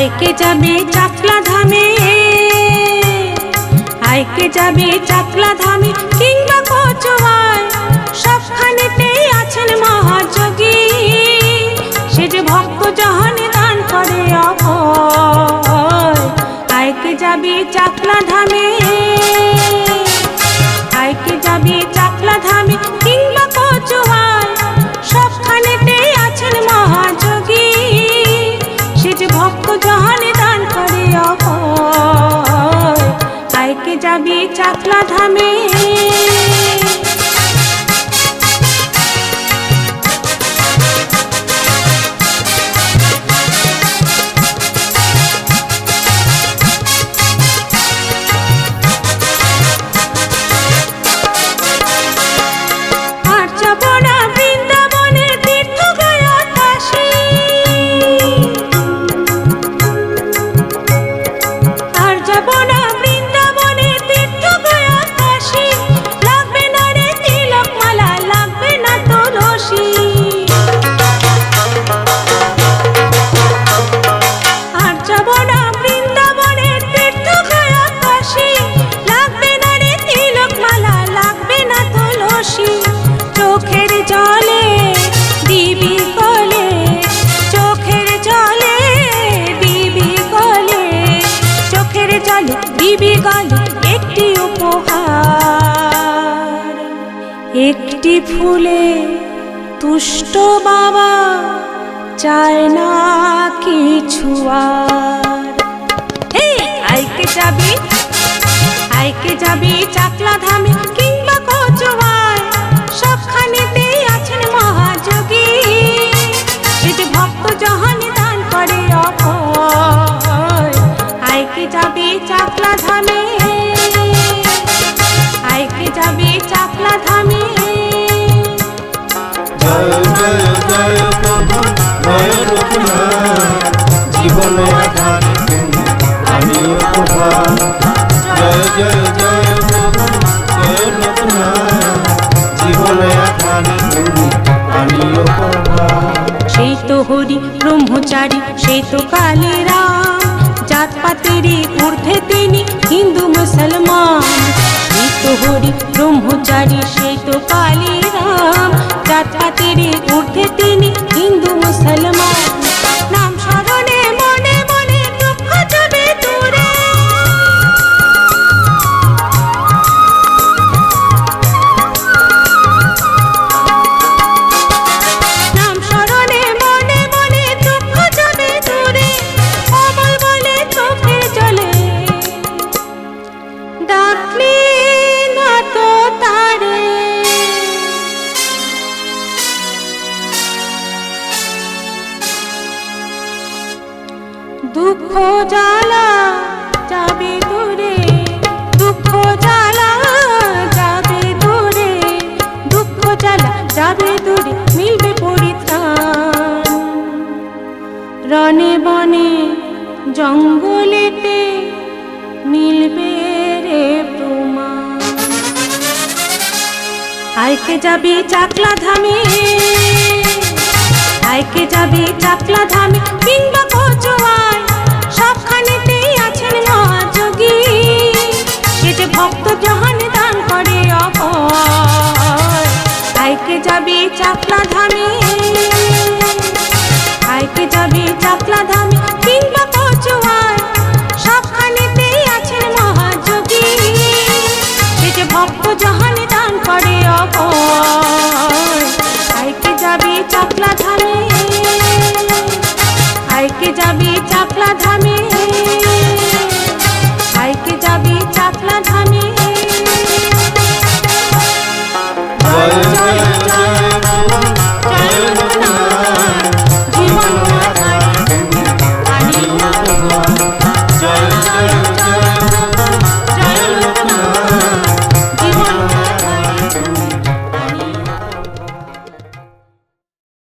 আইকে যাবে চাকলা ধামে, আইকে যাবে চাকলা ধামে কিংবা কচুয়ায়, সবখানেতেই আছেন মহাযোগী। সে যে ভক্ত জহনে দান করে অভয়। আইকে যাবে চাকলা ধামে, আইকে যাবে চাকলা ধামে কিংবা কচুয়ায়, সবখানেতেই আছেন মহাযোগী। সে যে ভক্ত জহনে দান করে অভয়। আইকে যাবে চাকলা ধামে। একটি উপহার, একটি ফুলে তুষ্ট বাবা চায় না কিছু আর। আইকে যাবি, আইকে যাবি চাকলা ধামে কিংবা কচুয়ায়, সবখানেতেই আছেন মহাযোগী। সে যে ভক্ত জহনে দান করে অভয়। আইকে যাবি চাকলা ধামে, আইকে যাবি চাকলা ধামে। জয় জয় জয় প্রভু জয় রঘুনাথ, জীবনে আধার আমি উপহার। জয় জয় জয় প্রভু জয় রঘুনাথ, জীবনে আধার আমি উপহার। সেই তো হরি ব্রহ্মচারী, সেই তো কালী রাম, জাত পাতের ঊর্ধ্বে তিনি হিন্দু মুসলমান। সেই তো হরি ব্রহ্মচারী, সেই তো কালী রাম, জাত পাতের ঊর্ধ্বে তিনি হিন্দু মুসলমান। নাম স্মরণে মনে মনে দুঃখ যাবে দূরে, নাম স্মরণে মনে মনে দুঃখ যাবে দূরে। অমল বলে চোখে জলে ডাকলে না তো তারে, দুঃখ জ্বালা যাবে দূরে, দুঃখ জ্বালা যাবে দূরে, দুঃখ জ্বালা যাবে দূরে, মিলবে পরিত্রাণ। রনে বনে জঙ্গলেতে মিলবে রে প্রমাণ। আইকে যাবি চাকলা ধামে, আইকে যাবি চাকলা ধামে কিংবা কচুয়ায়, সবখানেতেই আছেন মহাযোগী। সে যে ভক্ত জহনে দান করে অভয়। আইকে যাবি চাকলা ধামে।